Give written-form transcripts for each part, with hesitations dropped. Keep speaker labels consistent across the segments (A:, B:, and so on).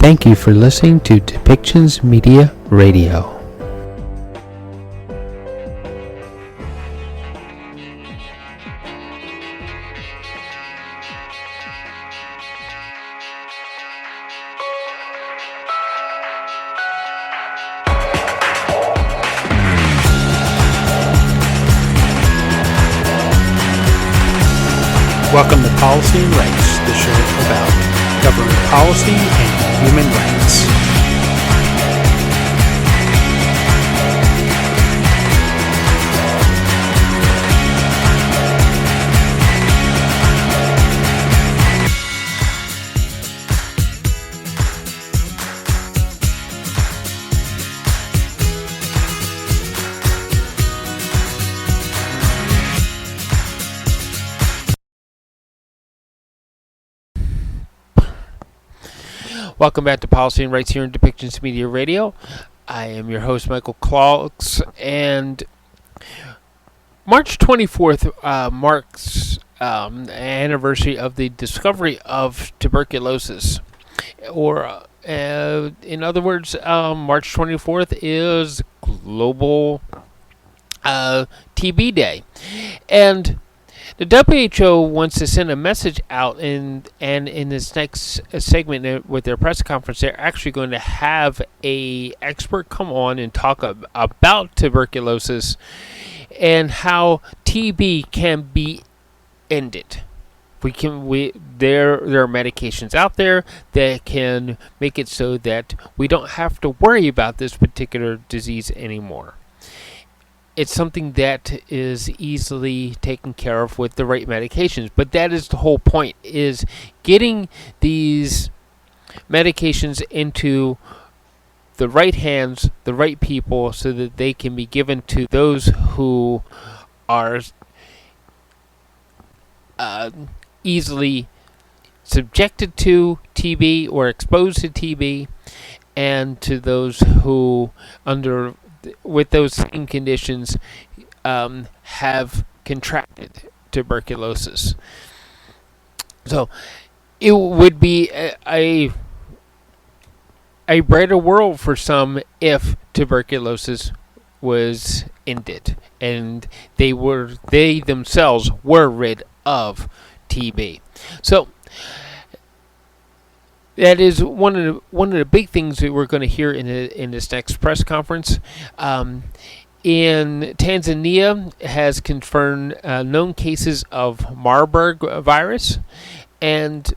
A: Thank you for listening to Depictions Media Radio. Welcome to Policy and Rights, the show about government policy and human rights. Welcome back to Policy and Rights here in Depictions Media Radio. I am your host, Michael Clarks, and March 24th marks the anniversary of the discovery of tuberculosis. Or, in other words, March 24th is Global TB Day. And the WHO wants to send a message out, and in this next segment with their press conference, they're actually going to have a expert come on and talk about tuberculosis and how TB can be ended. There are medications out there that can make it so that we don't have to worry about this particular disease anymore. It's something that is easily taken care of with the right medications. But that is the whole point, is getting these medications into the right hands, the right people, so that they can be given to those who are easily subjected to TB or exposed to TB, and to those who with those same conditions have contracted tuberculosis. So it would be a brighter world for some if tuberculosis was ended and they themselves were rid of TB. So that is one of the big things that we're going to hear in this next press conference. In Tanzania has confirmed known cases of Marburg virus, and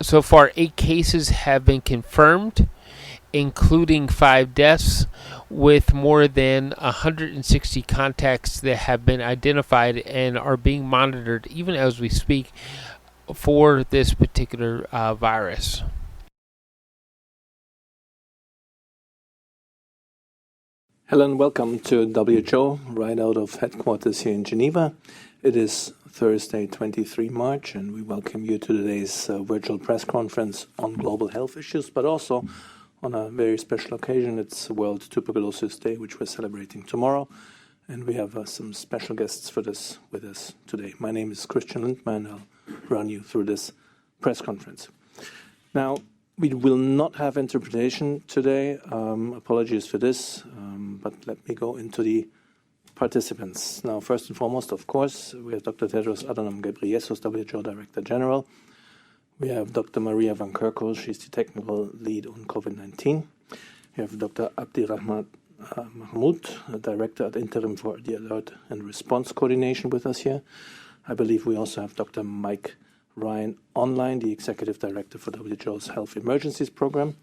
A: so far 8 cases have been confirmed, including 5 deaths, with more than 160 contacts that have been identified and are being monitored even as we speak for this particular virus.
B: Hello and welcome to WHO, right out of headquarters here in Geneva. It is Thursday, 23 March, and we welcome you to today's virtual press conference on global health issues, but also on a very special occasion. It's World Tuberculosis Day, which we're celebrating tomorrow, and we have some special guests for this with us today. My name is Christian Lindman. I'll run you through this press conference. Now, we will not have interpretation today. Apologies for this, but let me go into the participants. Now, first and foremost, of course, we have Dr. Tedros Adhanom Ghebreyesus, WHO Director General. We have Dr. Maria Van Kerkhove, she's the technical lead on COVID-19. We have Dr. Abdirahman Mahmoud, Director ad interim for the Alert and Response Coordination with us here. I believe we also have Dr. Mike Ryan online, the Executive Director for WHO's Health Emergencies Program.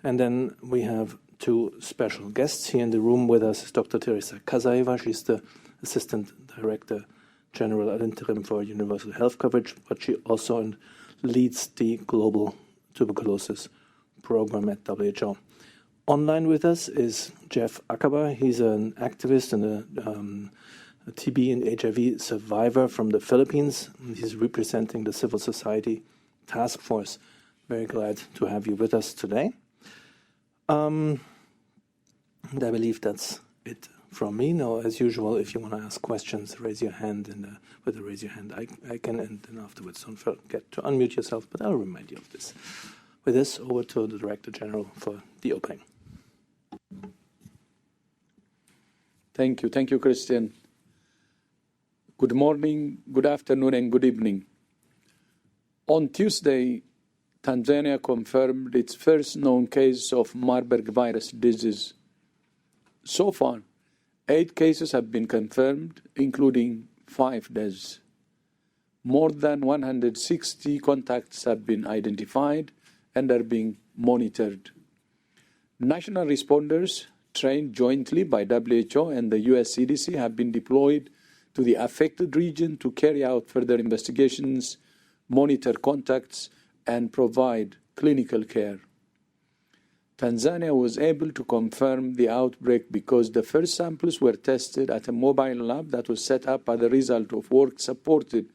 B: And then we have 2 special guests here in the room with us. Dr. Teresa Kazaeva, she's the Assistant Director General ad interim for Universal Health Coverage, but she also leads the Global Tuberculosis Program at WHO. Online with us is Jeff Akaba. He's an activist and a TB and HIV survivor from the Philippines. He's representing the Civil Society Task Force. Very glad to have you with us today. And I believe that's it from me. Now, as usual, if you want to ask questions, raise your hand, and with a raise your hand icon, and then afterwards don't forget to unmute yourself, but I'll remind you of this. With this, over to the Director General for the opening.
C: Thank you, Christian. Good morning, good afternoon, and good evening. On Tuesday, Tanzania confirmed its first known case of Marburg virus disease. So far, 8 cases have been confirmed, including 5 deaths. More than 160 contacts have been identified and are being monitored. National responders trained jointly by WHO and the US CDC have been deployed to the affected region to carry out further investigations, monitor contacts, and provide clinical care. Tanzania was able to confirm the outbreak because the first samples were tested at a mobile lab that was set up as a result of work supported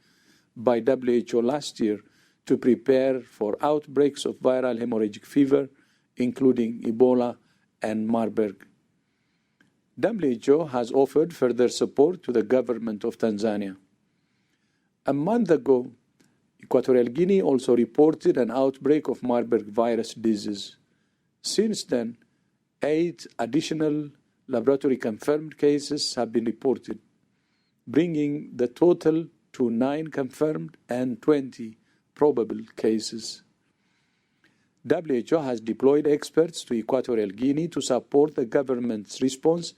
C: by WHO last year to prepare for outbreaks of viral hemorrhagic fever, including Ebola and Marburg. WHO has offered further support to the government of Tanzania. A month ago, Equatorial Guinea also reported an outbreak of Marburg virus disease. Since then, 8 additional laboratory-confirmed cases have been reported, bringing the total to 9 confirmed and 20 probable cases. WHO has deployed experts to Equatorial Guinea to support the government's response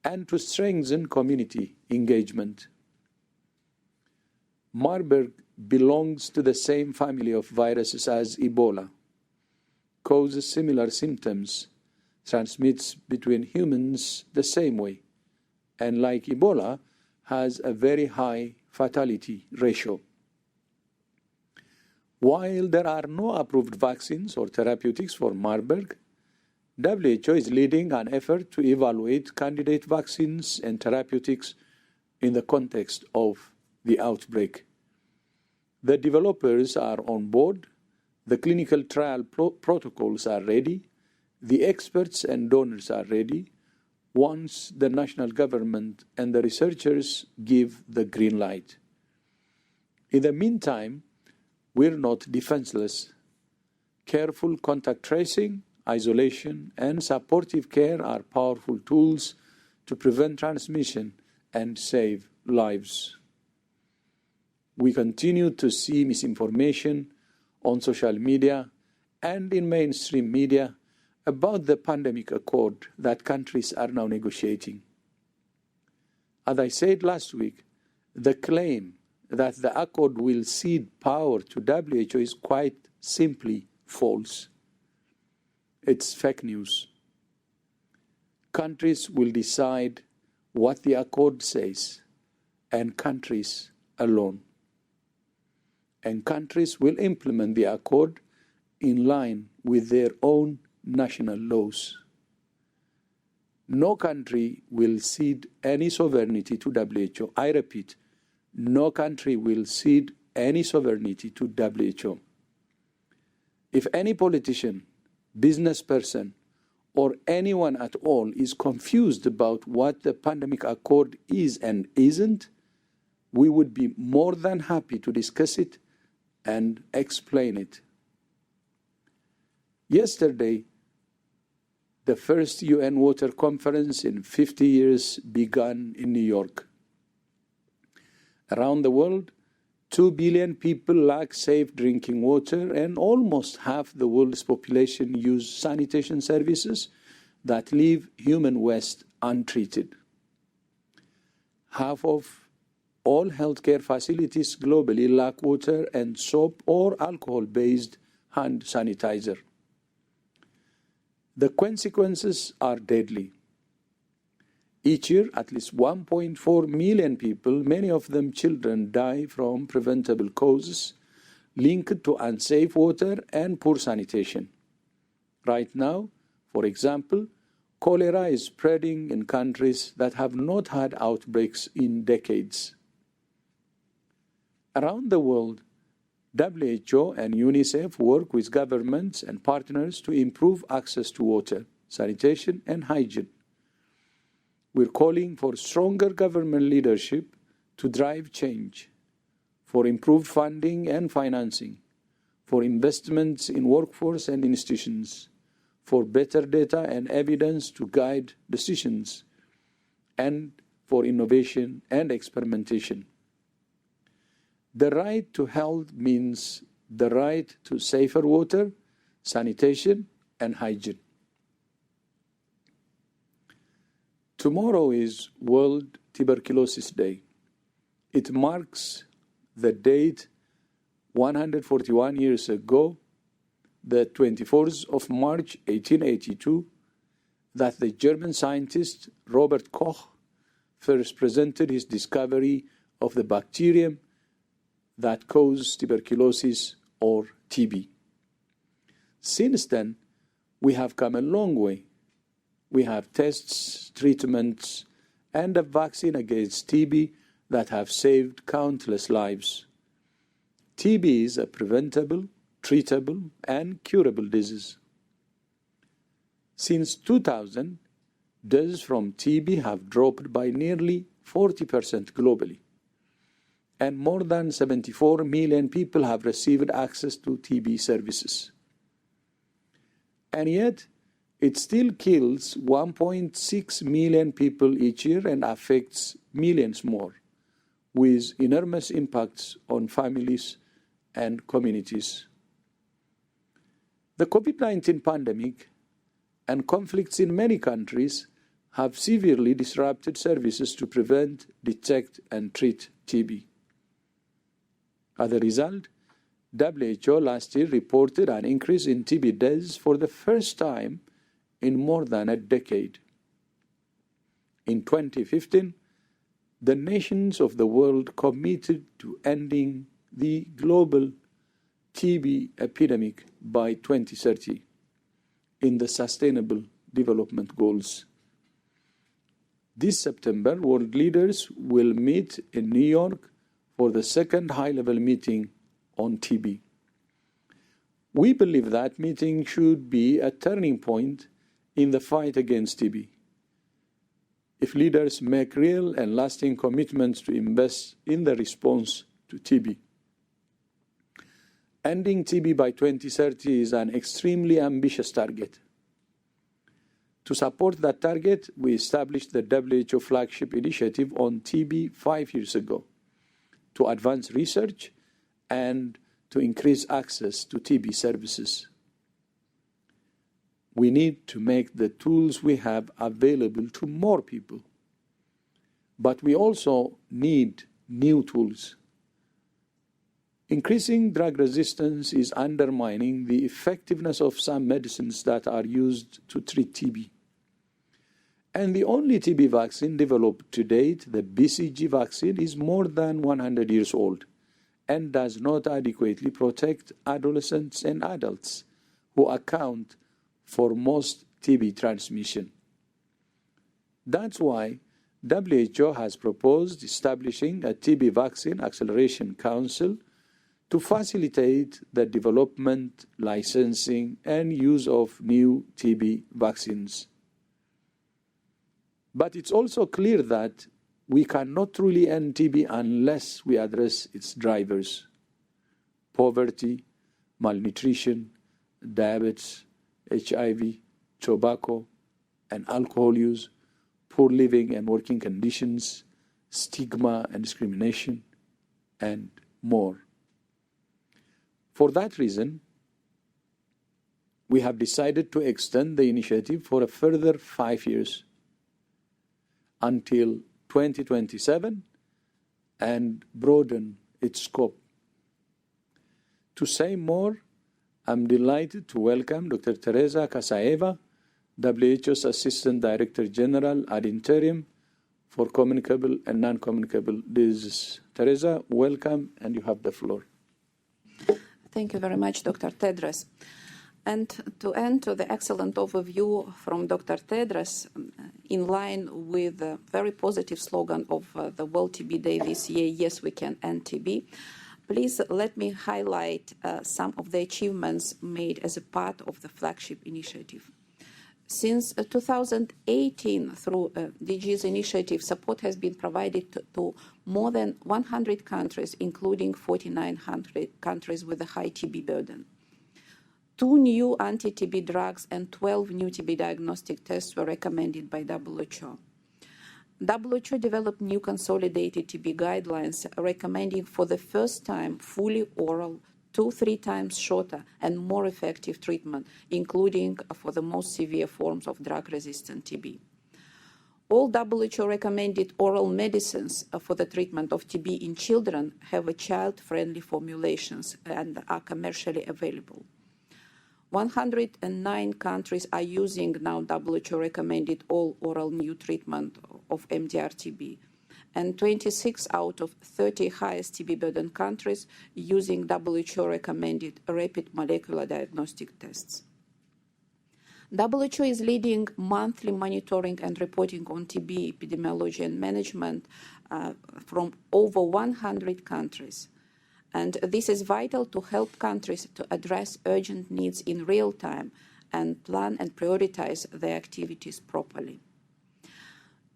C: and to strengthen community engagement. Marburg belongs to the same family of viruses as Ebola, causes similar symptoms, transmits between humans the same way, and like Ebola, has a very high fatality ratio. While there are no approved vaccines or therapeutics for Marburg, WHO is leading an effort to evaluate candidate vaccines and therapeutics in the context of the outbreak. The developers are on board, the clinical trial protocols are ready, the experts and donors are ready, once the national government and the researchers give the green light. In the meantime, we're not defenseless. Careful contact tracing, isolation, and supportive care are powerful tools to prevent transmission and save lives. We continue to see misinformation on social media and in mainstream media about the pandemic accord that countries are now negotiating. As I said last week, the claim that the accord will cede power to WHO is quite simply false. It's fake news. Countries will decide what the accord says, and countries alone. And countries will implement the accord in line with their own national laws. No country will cede any sovereignty to WHO. I repeat, no country will cede any sovereignty to WHO. If any politician, business person, or anyone at all is confused about what the pandemic accord is and isn't, we would be more than happy to discuss it and explain it. Yesterday, the first UN Water Conference in 50 years began in New York. Around the world, 2 billion people lack safe drinking water, and almost half the world's population use sanitation services that leave human waste untreated. Half of all healthcare facilities globally lack water and soap or alcohol-based hand sanitizer. The consequences are deadly. Each year, at least 1.4 million people, many of them children, die from preventable causes linked to unsafe water and poor sanitation. Right now, for example, cholera is spreading in countries that have not had outbreaks in decades. Around the world, WHO and UNICEF work with governments and partners to improve access to water, sanitation, and hygiene. We're calling for stronger government leadership to drive change, for improved funding and financing, for investments in workforce and institutions, for better data and evidence to guide decisions, and for innovation and experimentation. The right to health means the right to safer water, sanitation, and hygiene. Tomorrow is World Tuberculosis Day. It marks the date 141 years ago, the 24th of March 1882, that the German scientist Robert Koch first presented his discovery of the bacterium that causes tuberculosis or TB. Since then, we have come a long way. We have tests, treatments, and a vaccine against TB that have saved countless lives. TB is a preventable, treatable, and curable disease. Since 2000, deaths from TB have dropped by nearly 40% globally, and more than 74 million people have received access to TB services. And yet, it still kills 1.6 million people each year and affects millions more, with enormous impacts on families and communities. The COVID-19 pandemic and conflicts in many countries have severely disrupted services to prevent, detect, and treat TB. As a result, WHO last year reported an increase in TB deaths for the first time in more than a decade. In 2015, the nations of the world committed to ending the global TB epidemic by 2030 in the Sustainable Development Goals. This September, world leaders will meet in New York for the second high-level meeting on TB. We believe that meeting should be a turning point in the fight against TB. If leaders make real and lasting commitments to invest in the response to TB. Ending TB by 2030 is an extremely ambitious target. To support that target, we established the WHO flagship initiative on TB 5 years ago to advance research and to increase access to TB services. We need to make the tools we have available to more people. But we also need new tools. Increasing drug resistance is undermining the effectiveness of some medicines that are used to treat TB. And the only TB vaccine developed to date, the BCG vaccine, is more than 100 years old and does not adequately protect adolescents and adults who account for most TB transmission. That's why WHO has proposed establishing a TB Vaccine Acceleration Council to facilitate the development, licensing, and use of new TB vaccines. But it's also clear that we cannot truly end TB unless we address its drivers: poverty, malnutrition, diabetes, HIV, tobacco, and alcohol use, poor living and working conditions, stigma and discrimination, and more. For that reason, we have decided to extend the initiative for a further 5 years until 2027 and broaden its scope. To say more, I'm delighted to welcome Dr. Teresa Kasaeva, WHO's Assistant Director General ad interim for communicable and non-communicable diseases. Teresa, welcome, and you have the floor.
D: Thank you very much, Dr. Tedros. And to end to the excellent overview from Dr. Tedros, in line with the very positive slogan of the World TB Day this year, yes, we can end TB, please let me highlight some of the achievements made as a part of the flagship initiative. Since 2018, through DG's initiative, support has been provided to more than 100 countries, including 4,900 countries with a high TB burden. 2 new anti-TB drugs and 12 new TB diagnostic tests were recommended by WHO. WHO developed new consolidated TB guidelines recommending for the first time fully oral 2-3 times shorter and more effective treatment, including for the most severe forms of drug-resistant TB. All WHO recommended oral medicines for the treatment of TB in children have a child-friendly formulations and are commercially available. 109 countries are using now WHO recommended all oral new treatment of MDR-TB. And 26 out of 30 highest TB burden countries using WHO recommended rapid molecular diagnostic tests. WHO is leading monthly monitoring and reporting on TB epidemiology and management from over 100 countries. And this is vital to help countries to address urgent needs in real time and plan and prioritize their activities properly.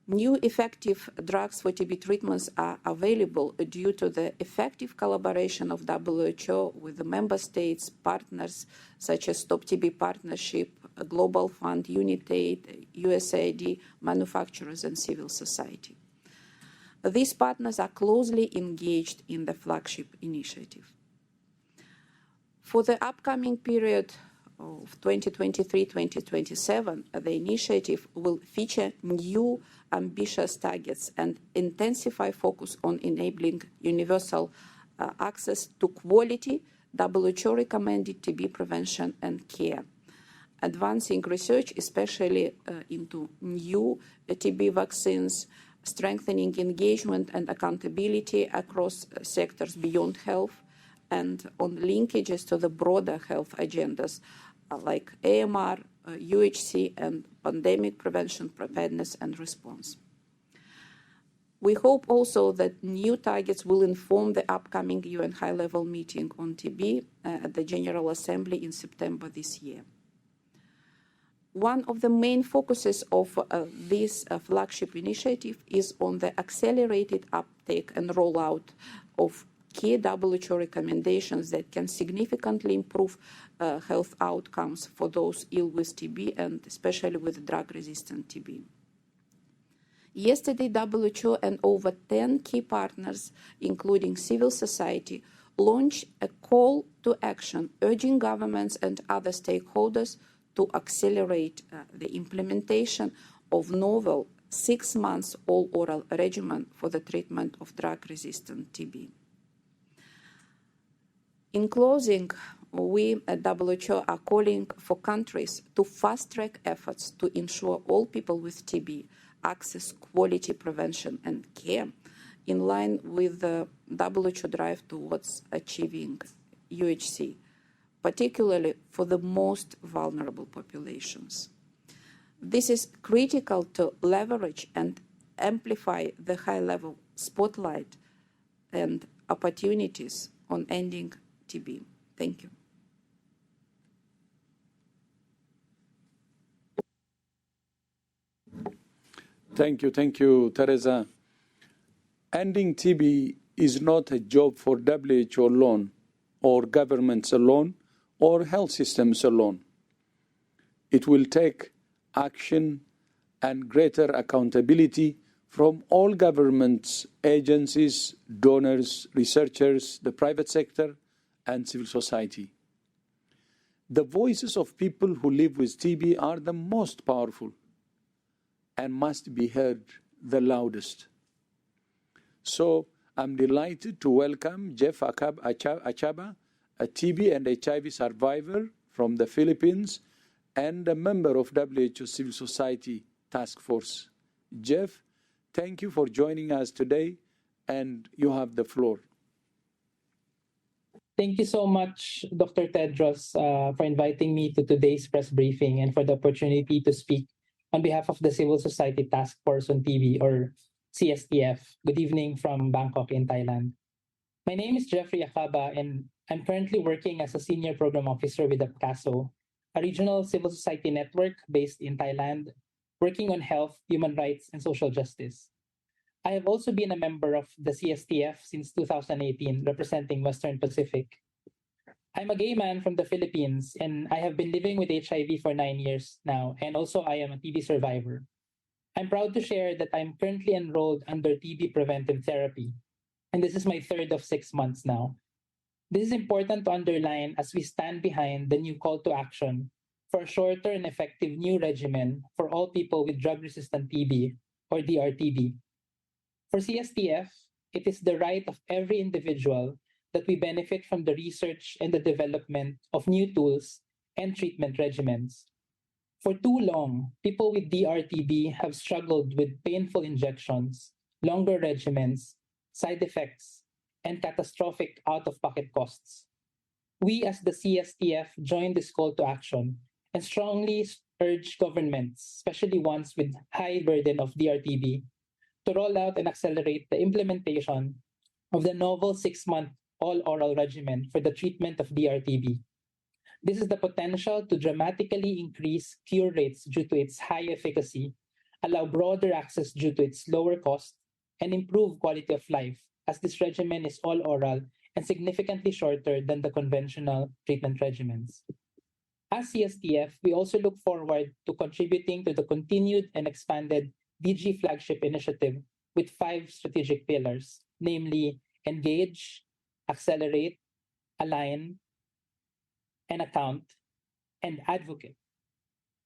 D: New effective drugs for TB treatments are available due to the effective collaboration of WHO with the member states, partners such as Stop TB Partnership, Global Fund, UNITAID, USAID, manufacturers, and civil society. These partners are closely engaged in the flagship initiative. For the upcoming period of 2023-2027, the initiative will feature new ambitious targets and intensify focus on enabling universal access to quality WHO-recommended TB prevention and care, advancing research, especially into new TB vaccines, strengthening engagement and accountability across sectors beyond health, and on linkages to the broader health agendas like AMR, UHC, and pandemic prevention, preparedness, and response. We hope also that new targets will inform the upcoming UN high-level meeting on TB at the General Assembly in September this year. One of the main focuses of this flagship initiative is on the accelerated uptake and rollout of key WHO recommendations that can significantly improve health outcomes for those ill with TB and especially with drug-resistant TB. Yesterday, WHO and over 10 key partners, including civil society, launched a call to action urging governments and other stakeholders to accelerate the implementation of novel 6-month all-oral regimen for the treatment of drug-resistant TB. In closing, we at WHO are calling for countries to fast-track efforts to ensure all people with TB access quality prevention and care in line with the WHO drive towards achieving UHC, particularly for the most vulnerable populations. This is critical to leverage and amplify the high-level spotlight and opportunities on ending TB. Thank you.
C: Thank you, Teresa. Ending TB is not a job for WHO alone, or governments alone, or health systems alone. It will take action and greater accountability from all governments, agencies, donors, researchers, the private sector, and civil society. The voices of people who live with TB are the most powerful and must be heard the loudest. So I'm delighted to welcome Jeff Achaba, a TB and HIV survivor from the Philippines and a member of WHO Civil Society Task Force. Jeff, thank you for joining us today, and you have the floor.
E: Thank you so much, Dr. Tedros, for inviting me to today's press briefing and for the opportunity to speak on behalf of the Civil Society Task Force on TB, or CSTF. Good evening from Bangkok in Thailand. My name is Jeffrey Akaba, and I'm currently working as a Senior Program Officer with the PCASO, a regional civil society network based in Thailand, working on health, human rights, and social justice. I have also been a member of the CSTF since 2018, representing Western Pacific. I'm a gay man from the Philippines, and I have been living with HIV for 9 years now, and also I am a TB survivor. I'm proud to share that I'm currently enrolled under TB preventive therapy, and this is my third of 6 months now. This is important to underline as we stand behind the new call to action for a shorter and effective new regimen for all people with drug resistant TB or DRTB. For CSTF, it is the right of every individual that we benefit from the research and the development of new tools and treatment regimens. For too long, people with DRTB have struggled with painful injections, longer regimens, side effects, and catastrophic out of pocket costs. We, as the CSTF, join this call to action and strongly urge governments, especially ones with high burden of DRTB, to roll out and accelerate the implementation of the novel 6-month all oral regimen for the treatment of DRTB. This has the potential to dramatically increase cure rates due to its high efficacy, allow broader access due to its lower cost, and improve quality of life, as this regimen is all oral and significantly shorter than the conventional treatment regimens. As CSTF, we also look forward to contributing to the continued and expanded DG flagship initiative with 5 strategic pillars, namely engage, accelerate, align, and account, and advocate.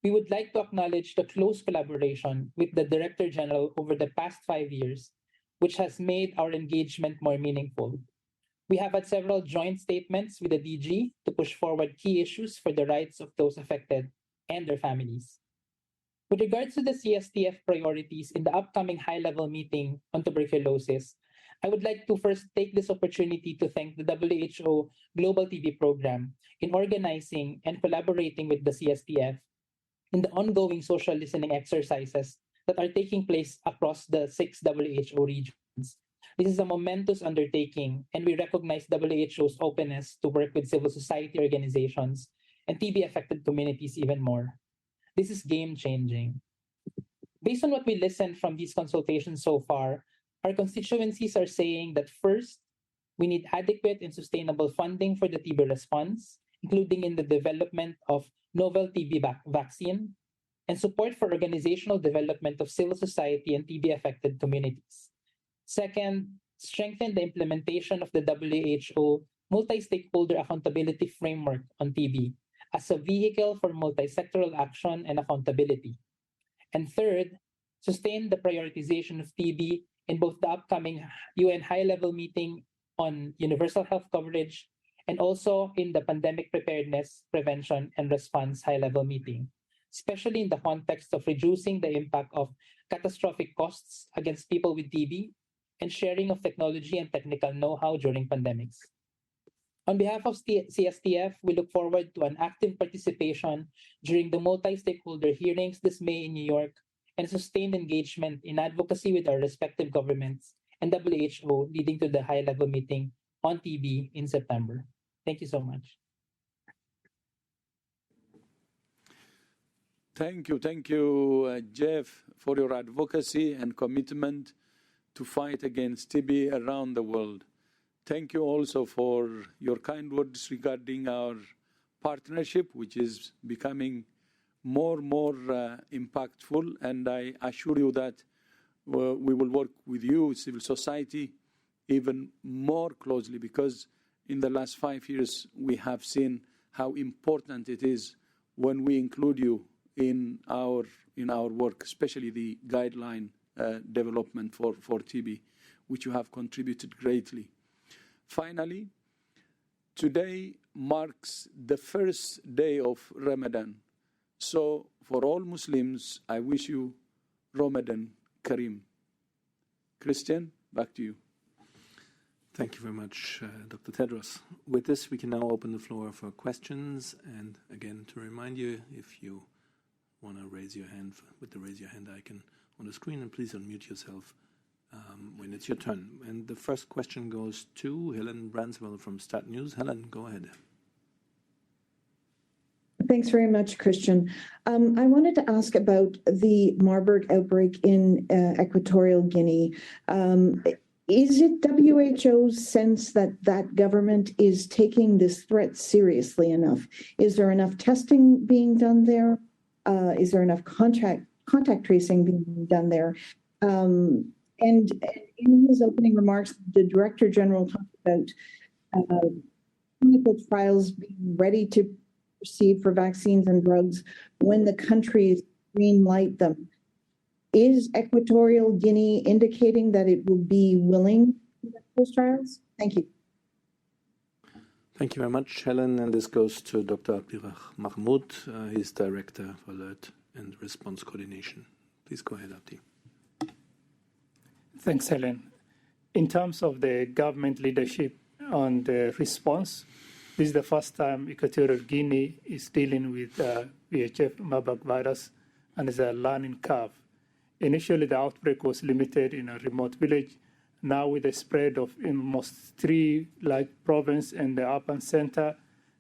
E: We would like to acknowledge the close collaboration with the Director General over the past 5 years, which has made our engagement more meaningful. We have had several joint statements with the DG to push forward key issues for the rights of those affected and their families. With regards to the CSTF priorities in the upcoming high-level meeting on tuberculosis, I would like to first take this opportunity to thank the WHO Global TB Program in organizing and collaborating with the CSTF in the ongoing social listening exercises that are taking place across the 6 WHO regions. This is a momentous undertaking, and we recognize WHO's openness to work with civil society organizations and TB-affected communities even more. This is game-changing. Based on what we listened from these consultations so far, our constituencies are saying that first, we need adequate and sustainable funding for the TB response, including in the development of novel TB vaccine, and support for organizational development of civil society and TB-affected communities. Second, strengthen the implementation of the WHO multi-stakeholder accountability framework on TB as a vehicle for multi-sectoral action and accountability. And third, sustain the prioritization of TB in both the upcoming UN high-level meeting on universal health coverage and also in the pandemic preparedness, prevention, and response high-level meeting, especially in the context of reducing the impact of catastrophic costs against people with TB and sharing of technology and technical know-how during pandemics. On behalf of CSTF, we look forward to an active participation during the multi-stakeholder hearings this May in New York and sustained engagement in advocacy with our respective governments and WHO leading to the high-level meeting on TB in September. Thank you so much.
C: Thank you, Jeff, for your advocacy and commitment to fight against TB around the world. Thank you also for your kind words regarding our partnership, which is becoming more impactful. And I assure you that we will work with you, civil society, even more closely, because in the last 5 years, we have seen how important it is when we include you in our work, especially the guideline development for TB, which you have contributed greatly. Finally, today marks the first day of Ramadan. So for all Muslims, I wish you Ramadan Kareem. Christian, back to you.
B: Thank you very much, Dr. Tedros. With this, we can now open the floor for questions. And again, to remind you, if you want to raise your hand with the raise your hand icon on the screen, and please unmute yourself when it's your turn. And the first question goes to Helen Branswell from Stat News. Helen, go ahead.
F: Thanks very much, Christian. I wanted to ask about the Marburg outbreak in Equatorial Guinea. Is it WHO's sense that that government is taking this threat seriously enough? Is there enough testing being done there? Is there enough contact tracing being done there? And in his opening remarks, the Director General talked about clinical trials being ready to proceed for vaccines and drugs when the countries green light them. Is Equatorial Guinea indicating that it will be willing to conduct those trials? Thank you.
B: Thank you very much, Helen. And this goes to Dr. Abdirach Mahmoud. He's Director for Alert and Response Coordination. Please go ahead, Abdi.
G: Thanks, Helen. In terms of the government leadership on the response, this is the first time Equatorial Guinea is dealing with VHF Marburg virus and is a learning curve. Initially, the outbreak was limited in a remote village. Now, with the spread of almost 3 large provinces and the urban center,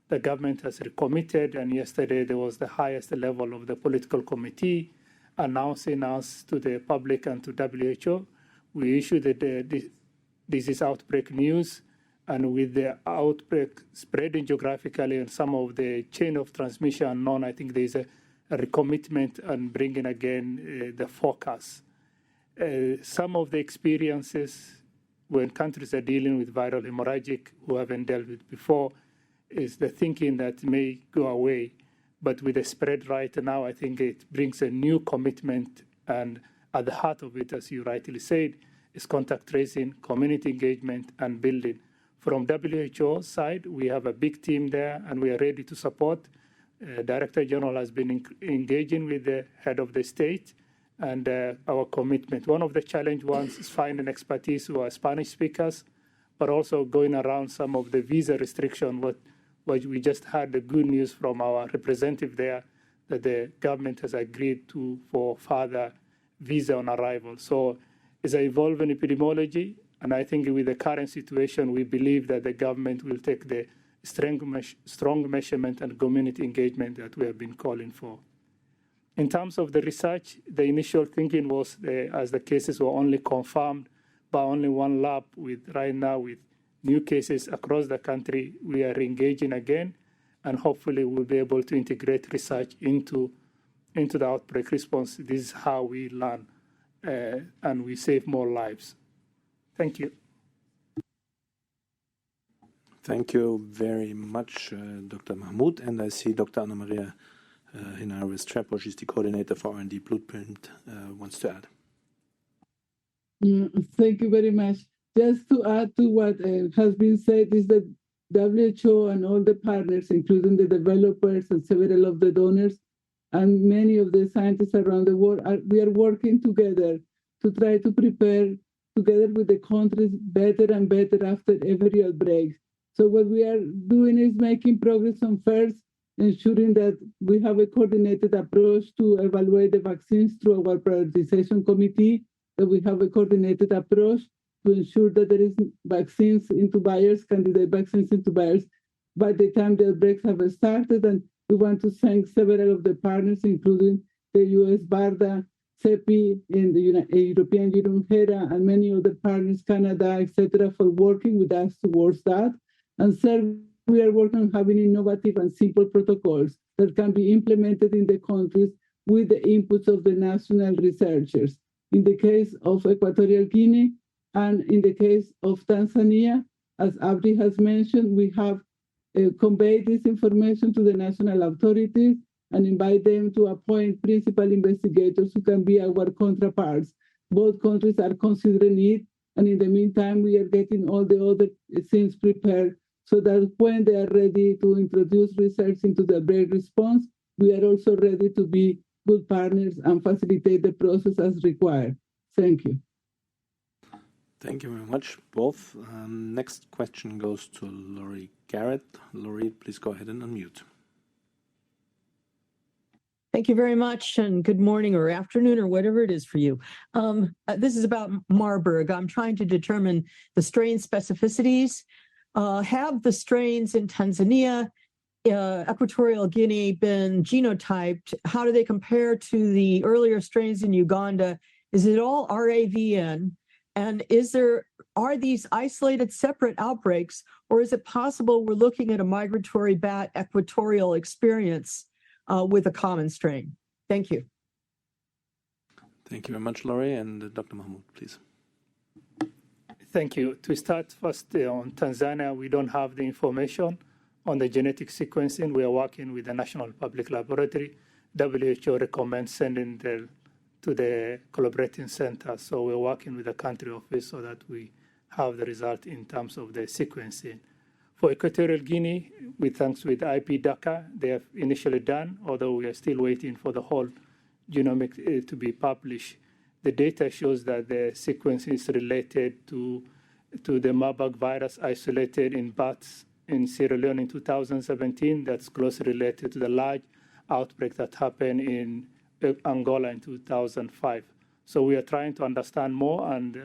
G: the government has recommitted, and yesterday there was the highest level of the political committee announcing us to the public and to WHO. We issued the disease outbreak news, and with the outbreak spreading geographically and some of the chain of transmission unknown, I think there is a recommitment and bringing again the focus. Some of the experiences when countries are dealing with viral hemorrhagic who haven't dealt with before is the thinking that may go away. But with the spread right now, I think it brings a new commitment, and at the heart of it, as you rightly said, is contact tracing, community engagement, and building. From WHO side, we have a big team there, and we are ready to support. Director General has been engaging with the head of the state and our commitment. One of the challenge ones is finding expertise who are Spanish speakers, but also going around some of the visa restriction. What we just had the good news from our representative there that the government has agreed to for further visa on arrival. So it's an evolving epidemiology, and I think with the current situation, we believe that the government will take the strong measurement and community engagement that we have been calling for. In terms of the research, the initial thinking was as the cases were only confirmed by only one lab. Right now with new cases across the country, we are engaging again, and hopefully we'll be able to integrate research into the outbreak response. This is how we learn and we save more lives. Thank you.
B: Thank you very much, Dr. Mahmoud. And I see Dr. Anna Maria Hinares-Treppo, she's the coordinator for R&D Blueprint, wants to add.
H: Thank you very much. Just to add to what has been said is that WHO and all the partners, including the developers and several of the donors, and many of the scientists around the world, we are working together to try to prepare together with the countries better and better after every outbreak. So what we are doing is making progress on first, ensuring that we have a coordinated approach to evaluate the vaccines through our prioritization committee, that we have a coordinated approach to ensure that there is vaccines into buyers, candidate vaccines into buyers by the time the outbreaks have started. And we want to thank several of the partners, including the US BARDA, CEPI, in the European Union, HERA, and many other partners, Canada, etc., for working with us towards that. And third, we are working on having innovative and simple protocols that can be implemented in the countries with the inputs of the national researchers. In the case of Equatorial Guinea and in the case of Tanzania, as Abdi has mentioned, we have conveyed this information to the national authorities and invite them to appoint principal investigators who can be our counterparts. Both countries are considering it, and in the meantime, we are getting all the other things prepared so that when they are ready to introduce research into the outbreak response, we are also ready to be good partners and facilitate the process as required. Thank you.
B: Thank you very much, both. Next question goes to Laurie Garrett. Laurie, please go ahead and unmute.
I: Thank you very much, and good morning or afternoon or whatever it is for you. This is about Marburg. I'm trying to determine the strain specificities. Have the strains in Tanzania Equatorial Guinea been genotyped? How do they compare to the earlier strains in Uganda? Is it all RAVN? And are these isolated separate outbreaks, or is it possible we're looking at a migratory bat equatorial experience with a common strain? Thank you.
B: Thank you very much, Laurie. And Dr. Mahmoud, please.
G: Thank you. To start first on Tanzania, we don't have the information on the genetic sequencing. We are working with the National Public Laboratory. WHO recommends sending to the collaborating center. So we're working with the country office so that we have the result in terms of the sequencing. For Equatorial Guinea, thanks with IP-DACA, they have initially done, although we are still waiting for the whole genomic to be published. The data shows that the sequence is related to the Marburg virus isolated in bats in Sierra Leone in 2017. That's closely related to the large outbreak that happened in Angola in 2005. So we are trying to understand more and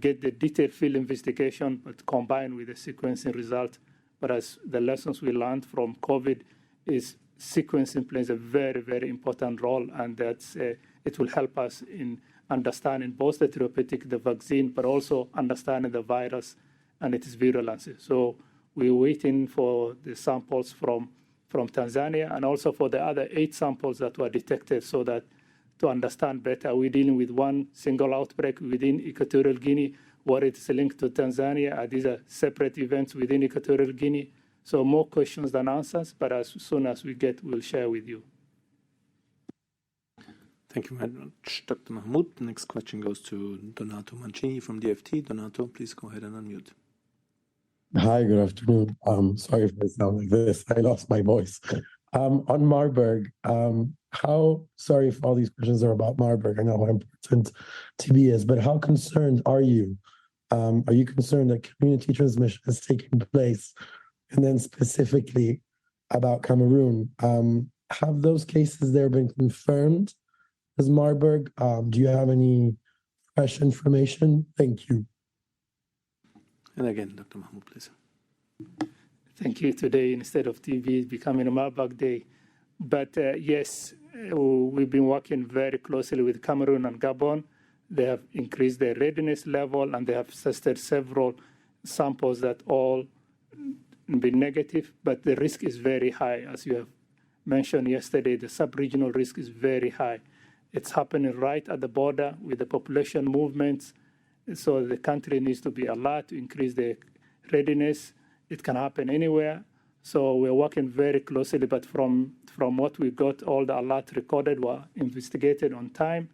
G: get the detailed field investigation, but combined with the sequencing result. But as the lessons we learned from COVID is sequencing plays a very, very important role, and that's it will help us in understanding both the therapeutic, the vaccine, but also understanding the virus and its virulence. So we're waiting for the samples from Tanzania and also for the other 8 samples that were detected so that to understand better, we're dealing with one single outbreak within Equatorial Guinea, what it's linked to Tanzania. Are these separate events within Equatorial Guinea? So more questions than answers, but as soon as we get, we'll share with you.
B: Thank you very much, Dr. Mahmoud. The next question goes to Donato Mancini from DFT. Donato, please go ahead and unmute.
J: Hi, good afternoon. Sorry if I sound like this. I lost my voice. On Marburg, sorry if all these questions are about Marburg. I know how important TB is, but how concerned are you? Are you concerned that community transmission is taking place? And then specifically about Cameroon, have those cases there been confirmed as Marburg? Do you have any fresh information? Thank you.
B: And again, Dr. Mahmoud, please.
G: Thank you. Today, instead of TB, it's becoming a Marburg Day. But yes, we've been working very closely with Cameroon and Gabon. They have increased their readiness level, and they have tested several samples that all been negative, but the risk is very high. As you have mentioned yesterday, the sub-regional risk is very high. It's happening right at the border with the population movements. So the country needs to be alert to increase the readiness. It can happen anywhere. So we're working very closely, but from what we got, all the alerts recorded were investigated on time.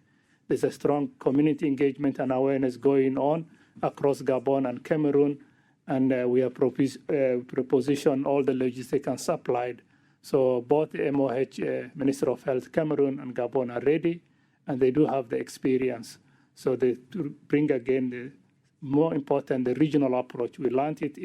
G: There's a strong community engagement and awareness going on across Gabon and Cameroon, and we have propositioned all the logistics and supplied. So both the MOH, Minister of Health, Cameroon and Gabon are ready, and they do have the experience. So they bring again the more important, the regional approach. We learned it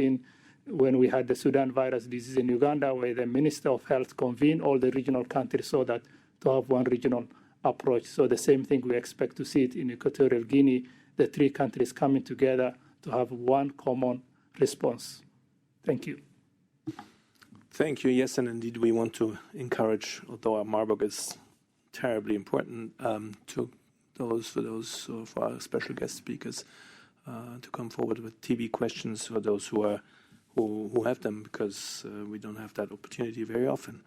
G: when we had the Sudan virus disease in Uganda, where the Minister of Health convened all the regional countries so that to have one regional approach. So the same thing we expect to see it in Equatorial Guinea, the 3 countries coming together to have one common response. Thank you.
B: Thank you. Yes, and indeed we want to encourage, although our Marburg is terribly important, for our special guest speakers to come forward with TB questions for those who have them, because we don't have that opportunity very often.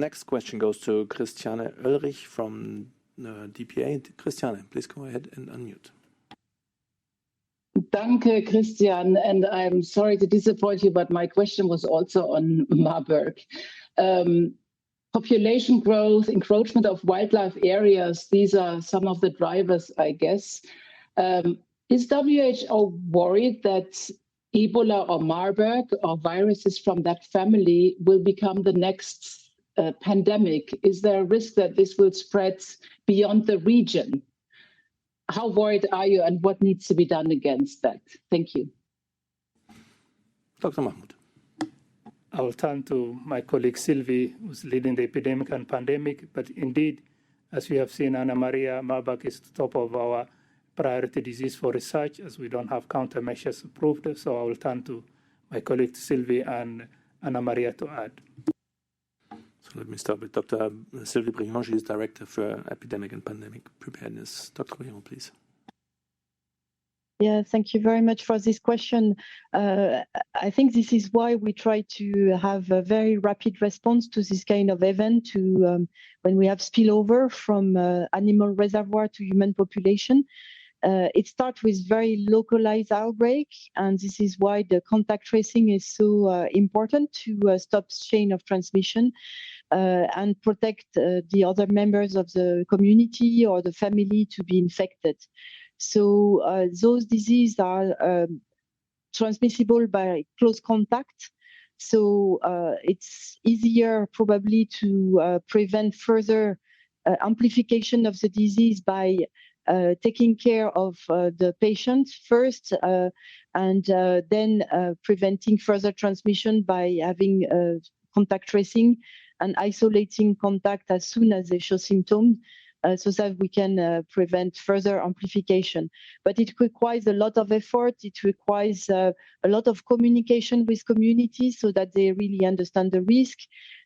B: Next question goes to Christiane Oelrich from DPA. Christiane, please go ahead and unmute.
K: Danke, Christian, and I'm sorry to disappoint you, but my question was also on Marburg. Population growth, encroachment of wildlife areas, these are some of the drivers, I guess. Is WHO worried that Ebola or Marburg or viruses from that family will become the next pandemic? Is there a risk that this will spread beyond the region? How worried are you, and what needs to be done against that? Thank you.
B: Dr. Mahmoud.
G: I will turn to my colleague Sylvie, who's leading the epidemic and pandemic. But indeed, as we have seen, Anna Maria, Marburg is top of our priority disease for research, as we don't have countermeasures approved. So I will turn to my colleague Sylvie and Anna Maria to add.
B: So let me start with Dr. Sylvie Briand. She is Director for Epidemic and Pandemic Preparedness. Dr. Briand, please.
L: Yeah, thank you very much for this question. I think this is why we try to have a very rapid response to this kind of event, when we have spillover from animal reservoir to human population. It starts with very localized outbreak, and this is why the contact tracing is so important to stop chain of transmission and protect the other members of the community or the family to be infected. So those diseases are transmissible by close contact. So it's easier probably to prevent further amplification of the disease by taking care of the patient first and then preventing further transmission by having contact tracing and isolating contact as soon as they show symptoms. So that we can prevent further amplification. But it requires a lot of effort. It requires a lot of communication with communities so that they really understand the risk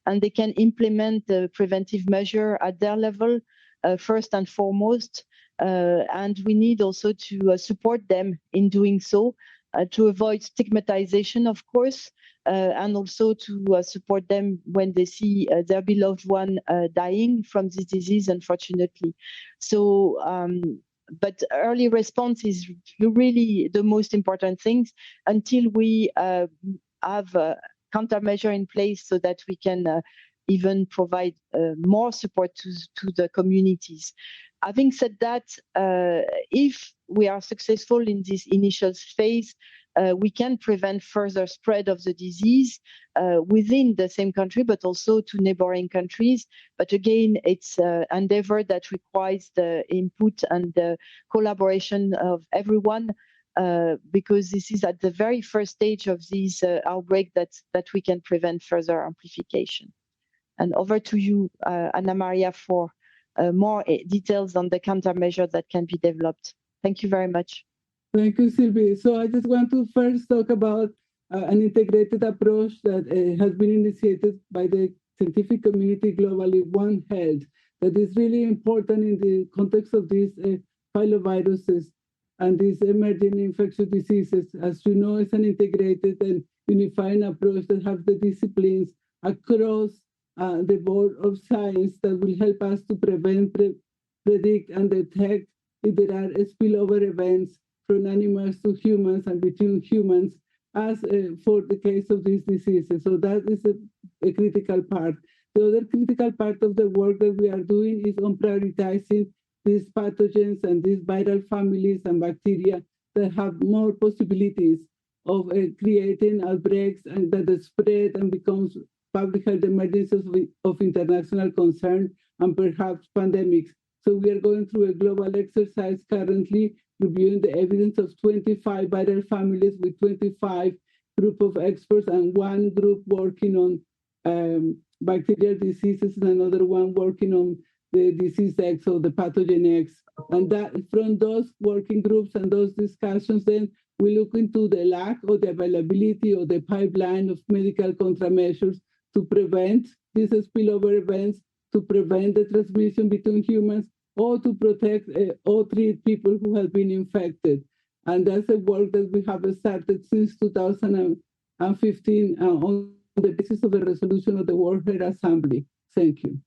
L: and they can implement the preventive measure at their level first and foremost. And we need also to support them in doing so to avoid stigmatization, of course, and also to support them when they see their beloved one dying from this disease, unfortunately. So, but early response is really the most important thing until we have a countermeasure in place so that we can even provide more support to the communities. Having said that, if we are successful in this initial phase, we can prevent further spread of the disease within the same country, but also to neighboring countries. But again, it's an endeavor that requires the input and the collaboration of everyone, because this is at the very first stage of this outbreak that we can prevent further amplification. And over to you, Anna Maria, for more details on the countermeasure that can be developed. Thank you very much.
H: Thank you, Sylvie. So I just want to first talk about an integrated approach that has been initiated by the scientific community globally, One Health, that is really important in the context of these filoviruses and these emerging infectious diseases. As you know, it's an integrated and unifying approach that has the disciplines across the board of science that will help us to prevent, predict, and detect if there are spillover events from animals to humans and between humans, as for the case of these diseases. So that is a critical part. The other critical part of the work that we are doing is on prioritizing these pathogens and these viral families and bacteria that have more possibilities of creating outbreaks and that spread and becomes public health emergencies of international concern and perhaps pandemics. So we are going through a global exercise currently, reviewing the evidence of 25 viral families with 25 group of experts and one group working on bacterial diseases and another one working on the disease X or the pathogen X. And that from those working groups and those discussions, then we look into the lack or the availability or the pipeline of medical countermeasures to prevent these spillover events, to prevent the transmission between humans, or to protect or treat people who have been infected. And that's a work that we have started since 2015 on the basis of a resolution of the World Health Assembly. Thank you.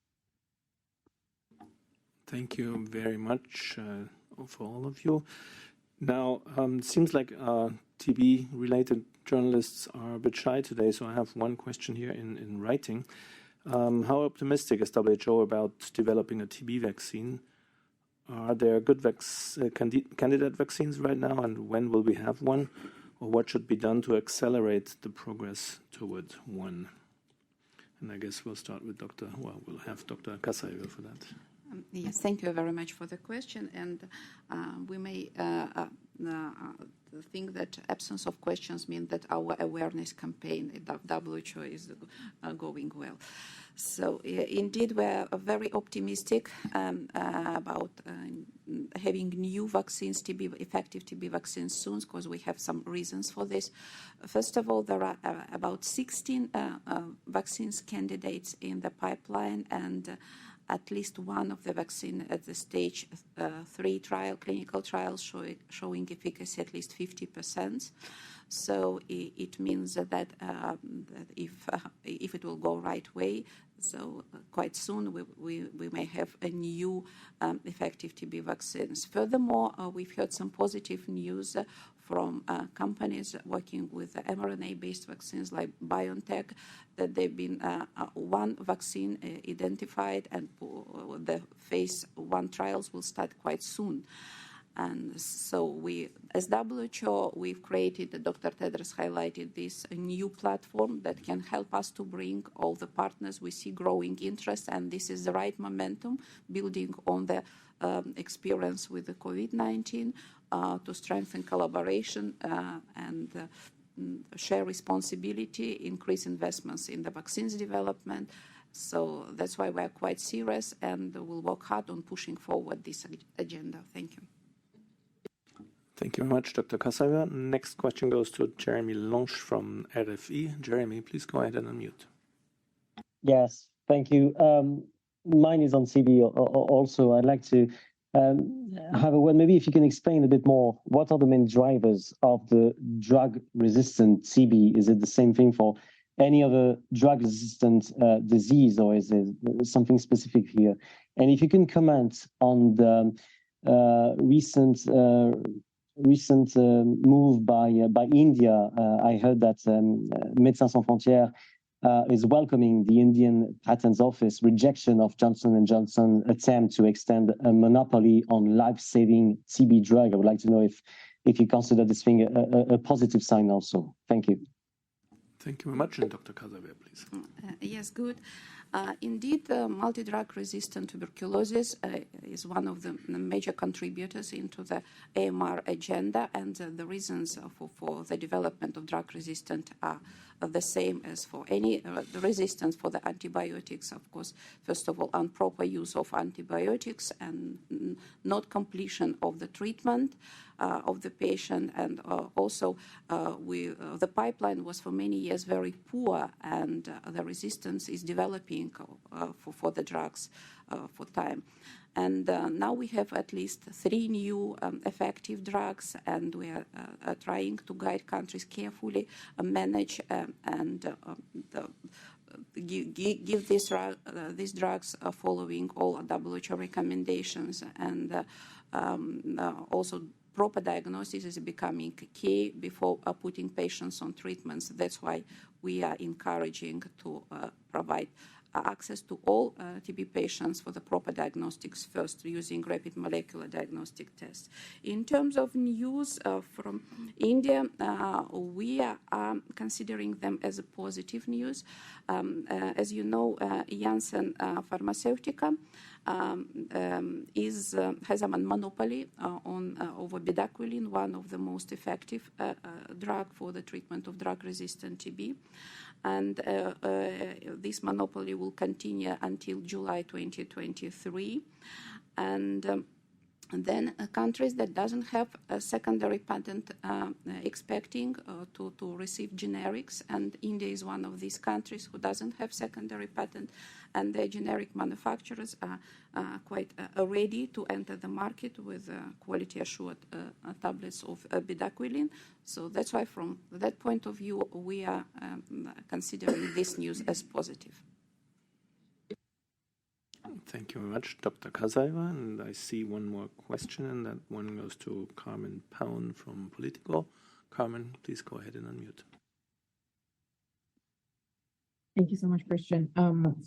B: Thank you very much for all of you. Now, it seems like TB-related journalists are a bit shy today, so I have one question here in writing. How optimistic is WHO about developing a TB vaccine? Are there good candidate vaccines right now, and when will we have one? Or what should be done to accelerate the progress toward one? And I guess we'll start with we'll have Dr. Kasaiwa for that.
D: Yes, thank you very much for the question. And we may think that absence of questions means that our awareness campaign at WHO is going well. So indeed, we're very optimistic about having new vaccines, effective TB vaccines soon, because we have some reasons for this. First of all, there are about 16 vaccines candidates in the pipeline, and at least one of the vaccine at the stage 3 clinical trials showing efficacy at least 50%. So it means that if it will go right way, so quite soon we may have a new effective TB vaccines. Furthermore, we've heard some positive news from companies working with mRNA-based vaccines like BioNTech, that they've been one vaccine identified, and the phase 1 trials will start quite soon. And so we, as WHO, we've created, Dr. Tedros highlighted this, a new platform that can help us to bring all the partners. We see growing interest, and this is the right momentum, building on the experience with the COVID-19 to strengthen collaboration and share responsibility, increase investments in the vaccines development. So that's why we're quite serious, and we'll work hard on pushing forward this agenda. Thank you.
B: Thank you very much, Dr. Kasaga. Next question goes to Jeremy Lonch from RFE. Jeremy, please go ahead and unmute.
M: Yes, thank you. Mine is on TB also. I'd like to have a word, maybe if you can explain a bit more, what are the main drivers of the drug-resistant TB? Is it the same thing for any other drug-resistant disease, or is it something specific here? And if you can comment on the recent move by India. I heard that Médecins Sans Frontières is welcoming the Indian Patents Office rejection of Johnson & Johnson attempt to extend a monopoly on life-saving TB drug. I would like to know if you consider this thing a positive sign also. Thank you.
B: Thank you very much. And Dr. Kasaga, please.
D: Yes, good. Indeed, multi-drug resistant tuberculosis is one of the major contributors into the AMR agenda, and the reasons for the development of drug resistant are the same as for any the resistance for the antibiotics. Of course, first of all, improper use of antibiotics and not completion of the treatment of the patient, and also the pipeline was for many years very poor, and the resistance is developing for the drugs for time. And now we have at least 3 new effective drugs, and we are trying to guide countries carefully, manage and give these drugs following all WHO recommendations, and also proper diagnosis is becoming key before putting patients on treatments. That's why we are encouraging to provide access to all TB patients for the proper diagnostics first, using rapid molecular diagnostic tests. In terms of news from India, we are considering them as a positive news. As you know, Janssen Pharmaceutica has a monopoly over bedaquiline, one of the most effective drug for the treatment of drug-resistant TB. And this monopoly will continue until July 2023. And then countries that doesn't have a secondary patent expecting to receive generics, and India is one of these countries who doesn't have secondary patent, and the generic manufacturers are quite ready to enter the market with quality assured tablets of bedaquiline. So that's why from that point of view, we are considering this news as positive.
B: Thank you very much, Dr. Kasaeva. And I see one more question, and that one goes to Carmen Pound from Politico. Carmen, please go ahead and unmute.
N: Thank you so much, Christian.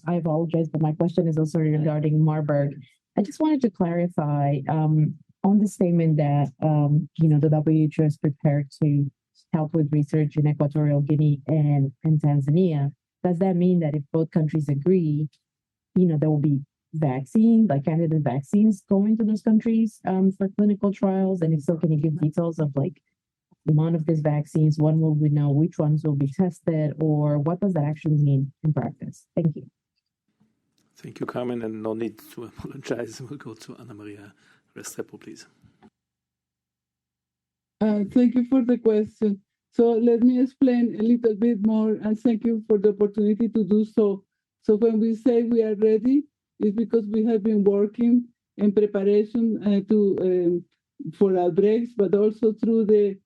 N: I apologize, but my question is also regarding Marburg. I just wanted to clarify on the statement that the WHO is prepared to help with research in Equatorial Guinea and Tanzania. Does that mean that if both countries agree, there will be vaccine, like candidate vaccines, going to those countries for clinical trials? And if so, can you give details of like the amount of these vaccines? When will we know which ones will be tested, or what does that actually mean in practice? Thank you.
B: Thank you, Carmen, and no need to apologize. We'll go to Anna Maria Restrepo, please.
H: Thank you for the question. So let me explain a little bit more, and thank you for the opportunity to do so. So when we say we are ready, it's because we have been working in preparation for outbreaks, but also through the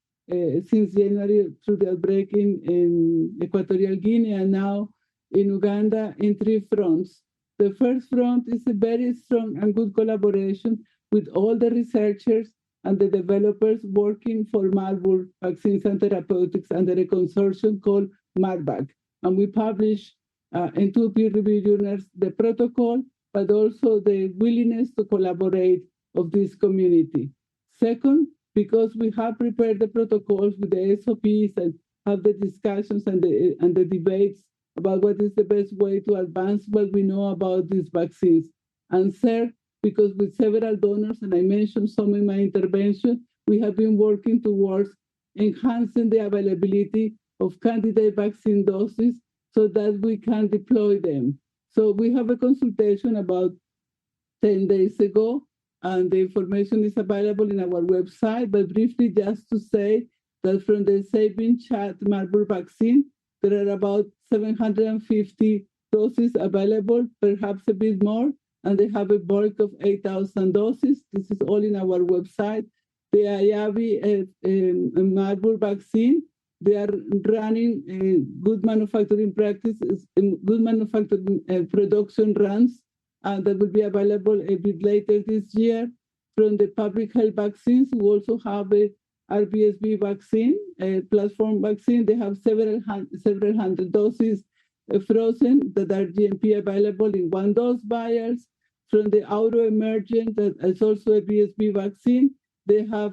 H: since January through the outbreak in Equatorial Guinea and now in Uganda in 3 fronts. The first front is a very strong and good collaboration with all the researchers and the developers working for Marburg vaccines and therapeutics under a consortium called MARBAC. And we publish in 2 peer-reviewed journals the protocol, but also the willingness to collaborate of this community. Second, because we have prepared the protocols with the SOPs and have the discussions and the debates about what is the best way to advance what we know about these vaccines. And third, because with several donors, and I mentioned some in my intervention, we have been working towards enhancing the availability of candidate vaccine doses so that we can deploy them. So we have a consultation about 10 days ago, and the information is available in our website. But briefly, just to say that from the Sabin Chat Marburg vaccine, there are about 750 doses available, perhaps a bit more, and they have a bulk of 8,000 doses. This is all in our website. The Ayavi Marburg vaccine, they are running good manufacturing practices, good manufacturing production runs, and that will be available a bit later this year. From the public health vaccines, we also have a RBSV vaccine, a platform vaccine. They have several hundred doses frozen that are GMP available in 1-dose vials. From the auto emergent, that is also a BSV vaccine, they have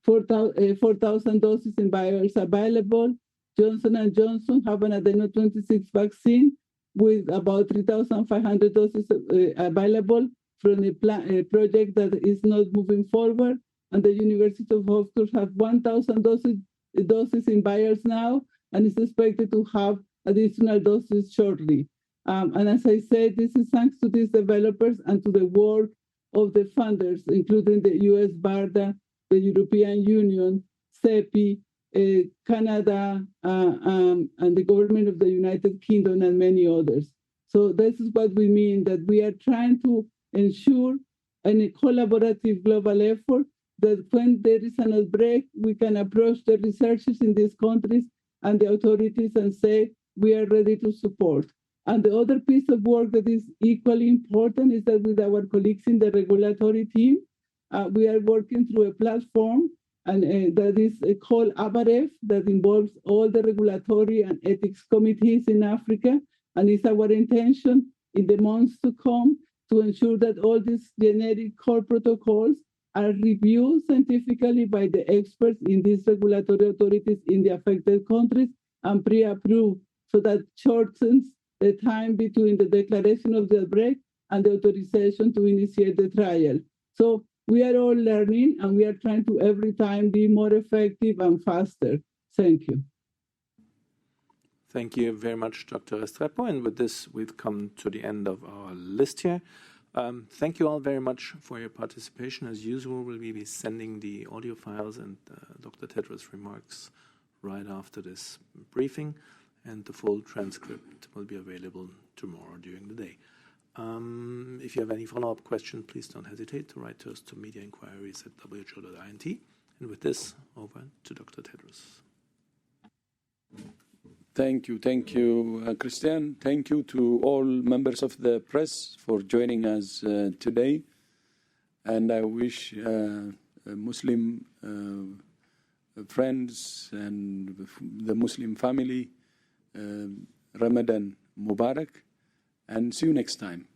H: 4,000 doses in vials available. Johnson & Johnson have an adeno 26 vaccine with about 3,500 doses available from a project that is not moving forward. And the University of Oxford have 1,000 doses in vials now, and is expected to have additional doses shortly. And as I said, this is thanks to these developers and to the work of the funders, including the US BARDA, the European Union, CEPI, Canada, and the government of the United Kingdom, and many others. So this is what we mean, that we are trying to ensure in a collaborative global effort that when there is an outbreak, we can approach the researchers in these countries and the authorities and say, we are ready to support. And the other piece of work that is equally important is that with our colleagues in the regulatory team, we are working through a platform and that is called ABAREF, that involves all the regulatory and ethics committees in Africa. And it's our intention in the months to come to ensure that all these generic core protocols are reviewed scientifically by the experts in these regulatory authorities in the affected countries and pre-approved, so that shortens the time between the declaration of the outbreak and the authorization to initiate the trial. So we are all learning, and we are trying to every time be more effective and faster. Thank you.
B: Thank you very much, Dr. Restrepo. And with this, we've come to the end of our list here. Thank you all very much for your participation. As usual, we'll be sending the audio files and Dr. Tedros' remarks right after this briefing, and the full transcript will be available tomorrow during the day. If you have any follow-up questions, please don't hesitate to write to us to mediainquiries@who.int. And with this, over to Dr. Tedros.
C: Thank you, Christian. Thank you to all members of the press for joining us today. And I wish Muslim friends and the Muslim family Ramadan Mubarak, and see you next time.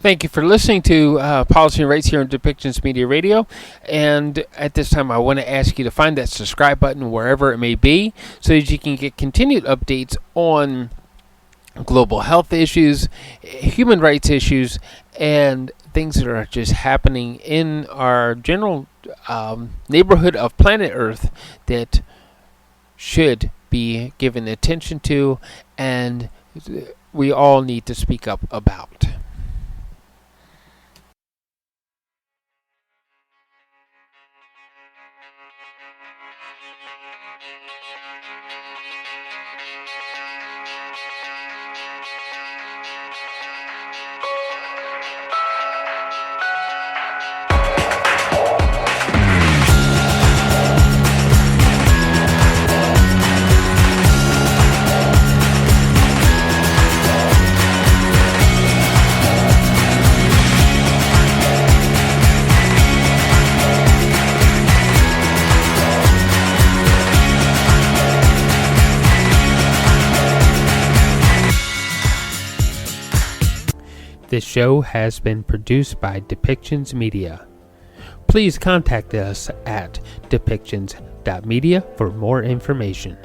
A: Thank you for listening to Policy and Rights here on Depictions Media Radio. And at this time, I want to ask you to find that subscribe button wherever it may be so that you can get continued updates on global health issues, human rights issues, and things that are just happening in our general neighborhood of planet Earth that should be given attention to and we all need to speak up about. This show has been produced by Depictions Media. Please contact us at depictions.media for more information.